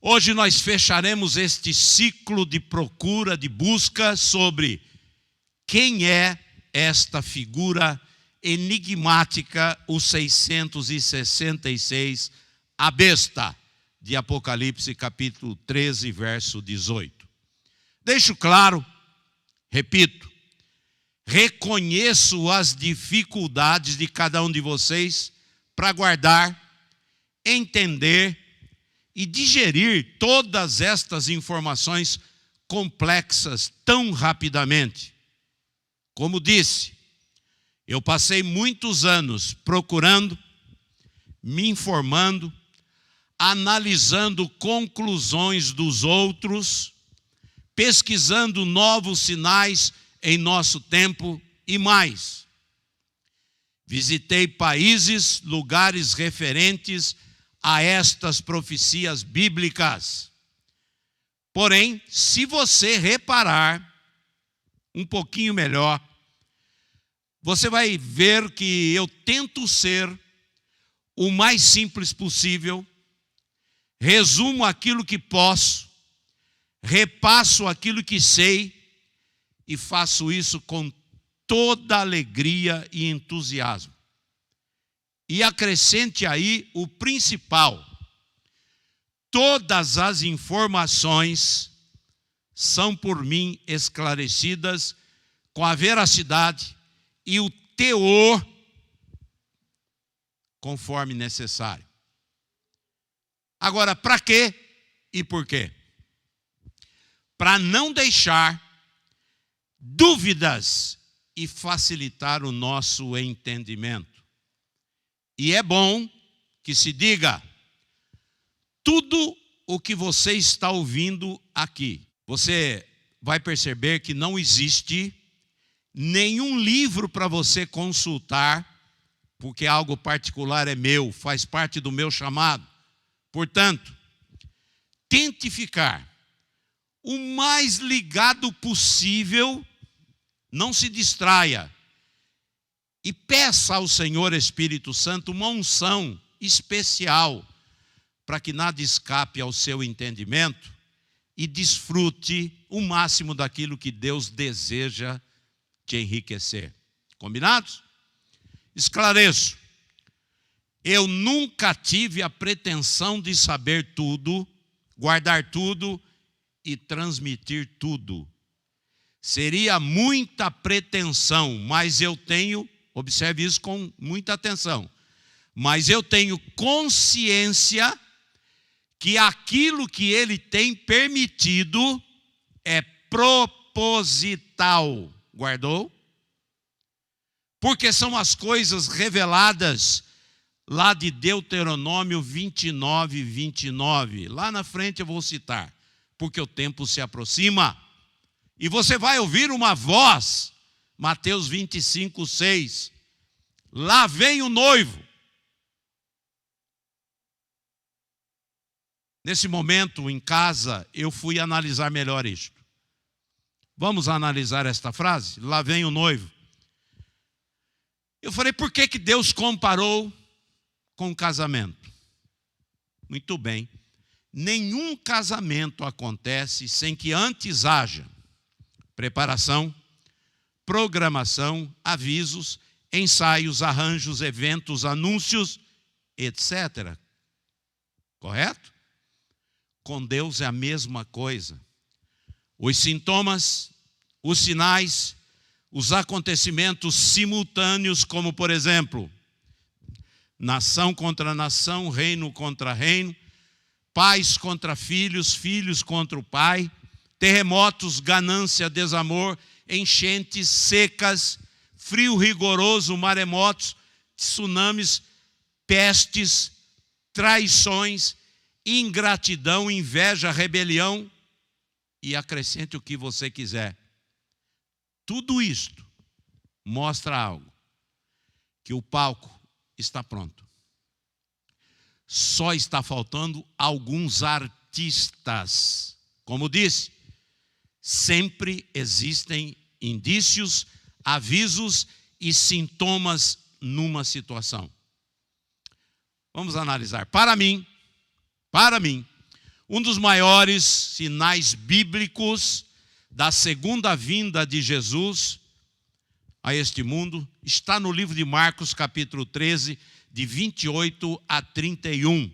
Hoje nós fecharemos este ciclo de procura, de busca sobre quem é esta figura enigmática, o 666, a besta, de Apocalipse capítulo 13, verso 18. Deixo claro, repito, reconheço as dificuldades de cada um de vocês para guardar, entender e digerir todas estas informações complexas tão rapidamente. Como disse, eu passei muitos anos procurando, me informando, analisando conclusões dos outros, pesquisando novos sinais em nosso tempo e mais. Visitei países, lugares referentes a estas profecias bíblicas. Porém, se você reparar um pouquinho melhor, você vai ver que eu tento ser o mais simples possível, resumo aquilo que posso, repasso aquilo que sei e faço isso com toda alegria e entusiasmo. E acrescente aí o principal: todas as informações são por mim esclarecidas com a veracidade e o teor conforme necessário. Agora, para quê e por quê? Para não deixar dúvidas e facilitar o nosso entendimento. E é bom que se diga, tudo o que você está ouvindo aqui, você vai perceber que não existe nenhum livro para você consultar, porque algo particular é meu, faz parte do meu chamado. Portanto, tente ficar o mais ligado possível, não se distraia. E peça ao Senhor Espírito Santo uma unção especial para que nada escape ao seu entendimento e desfrute o máximo daquilo que Deus deseja te enriquecer. Combinados? Esclareço. Eu nunca tive a pretensão de saber tudo, guardar tudo e transmitir tudo. Seria muita pretensão, mas eu tenho, observe isso com muita atenção, mas eu tenho consciência que aquilo que Ele tem permitido é proposital. Guardou? Porque são as coisas reveladas lá de Deuteronômio 29, 29. Lá na frente eu vou citar, porque o tempo se aproxima. E você vai ouvir uma voz, Mateus 25, 6. Lá vem o noivo. Nesse momento, em casa, eu fui analisar melhor isto. Vamos analisar esta frase? Lá vem o noivo. Eu falei, por que Deus comparou com o casamento? Muito bem. Nenhum casamento acontece sem que antes haja preparação, programação, avisos, ensaios, arranjos, eventos, anúncios, etc. Correto? Com Deus é a mesma coisa. Os sintomas, os sinais, os acontecimentos simultâneos, como por exemplo, nação contra nação, reino contra reino, pais contra filhos, filhos contra o pai, terremotos, ganância, desamor, enchentes, secas, frio rigoroso, maremotos, tsunamis, pestes, traições, ingratidão, inveja, rebelião, e acrescente o que você quiser. Tudo isto mostra algo, que o palco está pronto. Só está faltando alguns artistas. Como disse, sempre existem indícios, avisos e sintomas numa situação. Vamos analisar. Para mim, Um dos maiores sinais bíblicos da segunda vinda de Jesus a este mundo está no livro de Marcos, capítulo 13, de 28 a 31,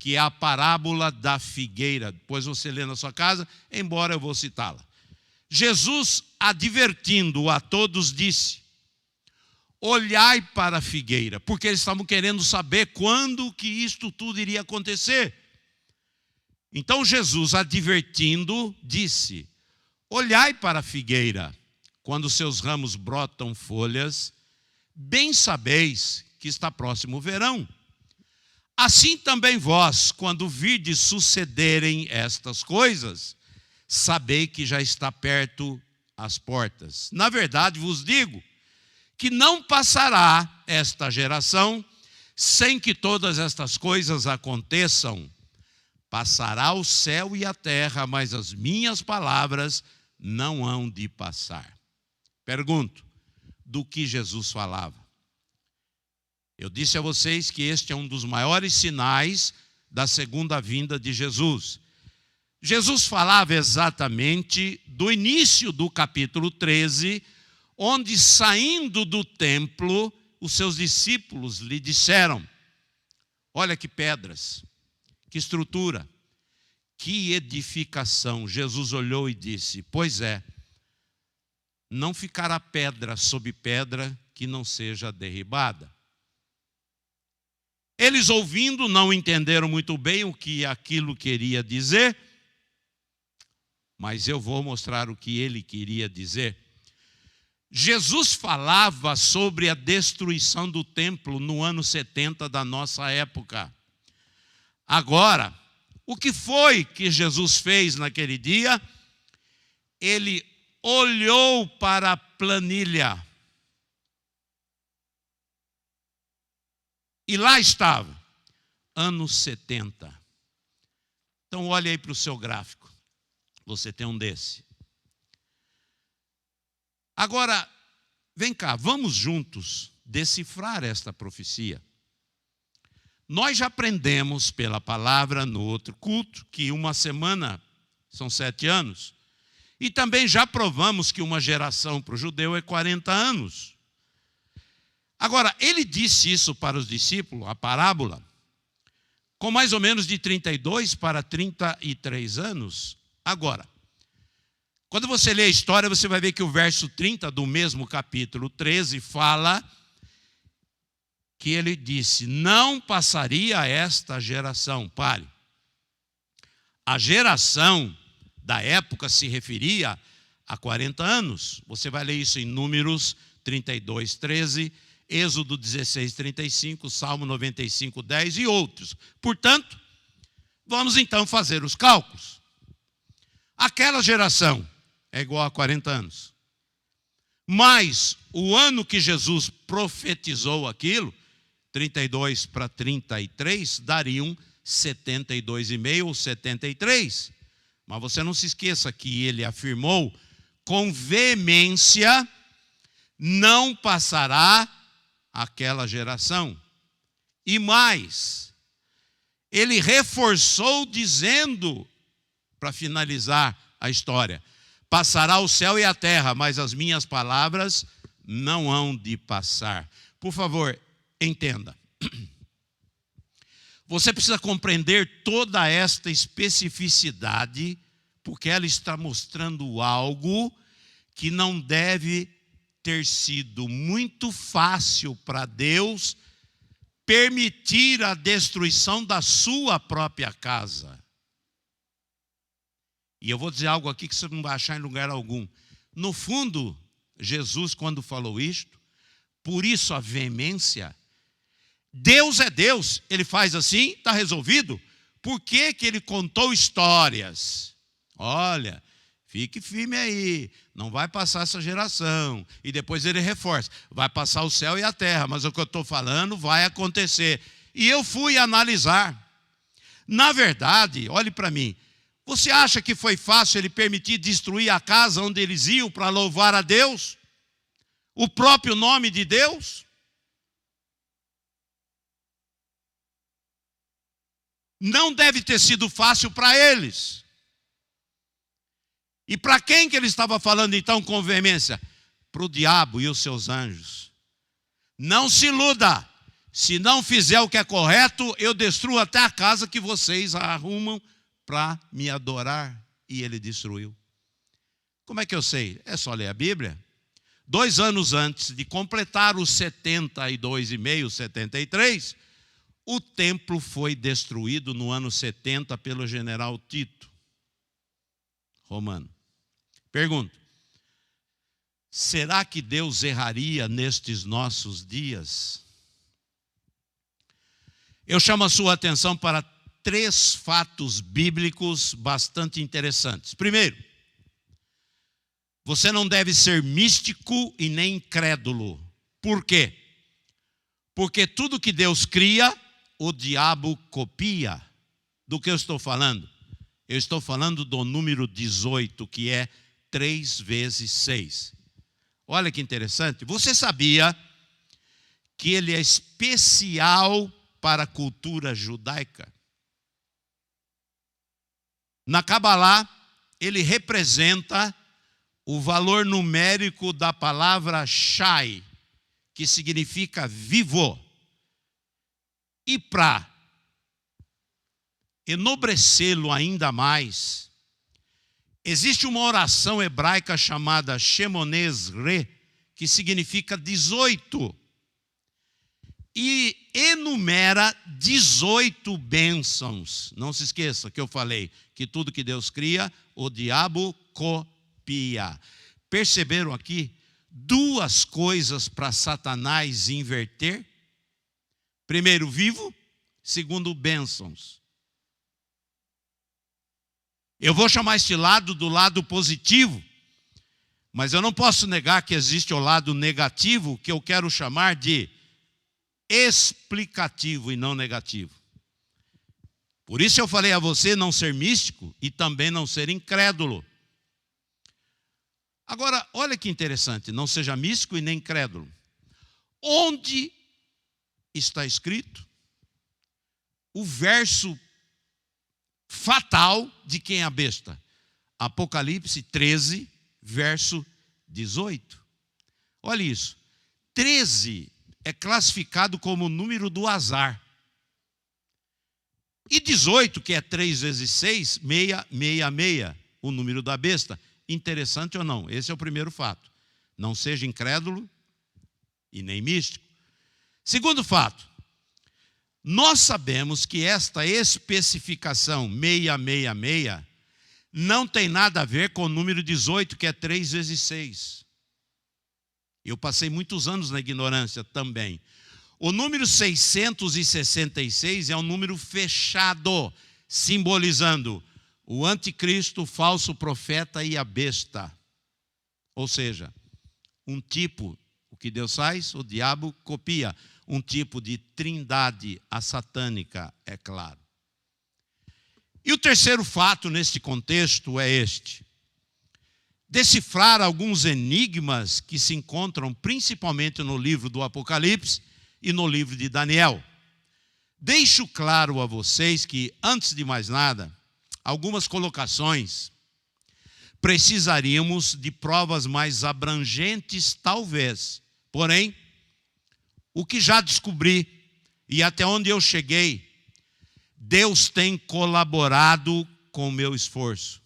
que é a parábola da figueira. Depois você lê na sua casa, embora eu vou citá-la. Jesus, advertindo a todos, disse: olhai para a figueira, porque eles estavam querendo saber quando que isto tudo iria acontecer. Então Jesus, advertindo, disse: olhai para a figueira, quando seus ramos brotam folhas, bem sabeis que está próximo o verão. Assim também vós, quando virdes sucederem estas coisas, sabei que já está perto as portas. Na verdade vos digo que não passará esta geração sem que todas estas coisas aconteçam. Passará o céu e a terra, mas as minhas palavras não hão de passar. Pergunto, do que Jesus falava? Eu disse a vocês que este é um dos maiores sinais da segunda vinda de Jesus. Jesus falava exatamente do início do capítulo 13, onde, saindo do templo, os seus discípulos lhe disseram: olha que pedras, que estrutura, que edificação. Jesus olhou e disse: pois é, não ficará pedra sobre pedra que não seja derribada. Eles, ouvindo, não entenderam muito bem o que aquilo queria dizer, mas eu vou mostrar o que ele queria dizer. Jesus falava sobre a destruição do templo no ano 70 da nossa época. Agora, o que foi que Jesus fez naquele dia? Ele olhou para a planilha. E lá estava, anos 70. Então olhe aí para o seu gráfico. Você tem um desse. Agora, vem cá, vamos juntos decifrar esta profecia. Nós já aprendemos pela palavra no outro culto que uma semana são 7 anos. E também já provamos que uma geração para o judeu é 40 anos. Agora, ele disse isso para os discípulos, a parábola, com mais ou menos de 32 para 33 anos. Agora, quando você lê a história, você vai ver que o verso 30 do mesmo capítulo 13 fala que ele disse: não passaria esta geração. Pare. A geração da época se referia a 40 anos. Você vai ler isso em Números 32, 13, Êxodo 16, 35, Salmo 95, 10 e outros. Portanto, vamos então fazer os cálculos. Aquela geração é igual a 40 anos. Mas o ano que Jesus profetizou aquilo, 32 para 33, dariam 72,5 ou 73. Mas você não se esqueça que ele afirmou com veemência: não passará aquela geração. E mais, ele reforçou dizendo, para finalizar a história: passará o céu e a terra, mas as minhas palavras não hão de passar. Por favor, entenda. Você precisa compreender toda esta especificidade, porque ela está mostrando algo que não deve ter sido muito fácil para Deus permitir a destruição da sua própria casa. E eu vou dizer algo aqui que você não vai achar em lugar algum. No fundo, Jesus, quando falou isto, por isso a veemência, Deus é Deus, ele faz assim, está resolvido. Por que que ele contou histórias? Olha, fique firme aí, não vai passar essa geração. E depois ele reforça: vai passar o céu e a terra, mas o que eu estou falando vai acontecer. E eu fui analisar. Na verdade, olhe para mim, você acha que foi fácil ele permitir destruir a casa onde eles iam para louvar a Deus? O próprio nome de Deus? não deve ter sido fácil para eles. E para quem que ele estava falando então com veemência? Para o diabo e os seus anjos. Não se iluda. Se não fizer o que é correto, eu destruo até a casa que vocês arrumam para me adorar. E ele destruiu. Como é que eu sei? É só ler a Bíblia. 2 anos antes de completar os 72,5, 73, o templo foi destruído no ano 70 pelo general Tito, romano. Pergunto, será que Deus erraria nestes nossos dias? Eu chamo a sua atenção para 3 fatos bíblicos bastante interessantes. Primeiro, você não deve ser místico e nem incrédulo. Por quê? Porque tudo que Deus cria, o diabo copia. Do que eu estou falando? Eu estou falando do número 18, que é 3 vezes 6. Olha que interessante. Você sabia que ele é especial para a cultura judaica? Na Cabalá, ele representa o valor numérico da palavra Shai, que significa vivo. E para enobrecê-lo ainda mais, existe uma oração hebraica chamada Shemonez Re, que significa 18. E enumera 18 bênçãos. Não se esqueça que eu falei que tudo que Deus cria, o diabo copia. Perceberam aqui 2 coisas para Satanás inverter? Primeiro, vivo. Segundo, bênçãos. Eu vou chamar este lado do lado positivo, mas eu não posso negar que existe o lado negativo, que eu quero chamar de explicativo e não negativo. Por isso eu falei a você não ser místico e também não ser incrédulo. Agora, olha que interessante, não seja místico e nem incrédulo. Onde está escrito o verso fatal de quem é a besta? Apocalipse 13, verso 18. Olha isso. 13 é classificado como o número do azar. E 18, que é 3 vezes 6, 666, o número da besta. Interessante ou não? Esse é o primeiro fato. Não seja incrédulo e nem místico. Segundo fato, nós sabemos que esta especificação 666 não tem nada a ver com o número 18, que é 3 vezes 6. Eu passei muitos anos na ignorância também. O número 666 é um número fechado, simbolizando o anticristo, o falso profeta e a besta. Ou seja, um tipo, o que Deus faz, o diabo copia. Um tipo de trindade, a satânica, é claro. E o terceiro fato neste contexto é este: decifrar alguns enigmas que se encontram principalmente no livro do Apocalipse e no livro de Daniel. Deixo claro a vocês que, antes de mais nada, algumas colocações precisaríamos de provas mais abrangentes, talvez. Porém, o que já descobri e até onde eu cheguei, Deus tem colaborado com o meu esforço.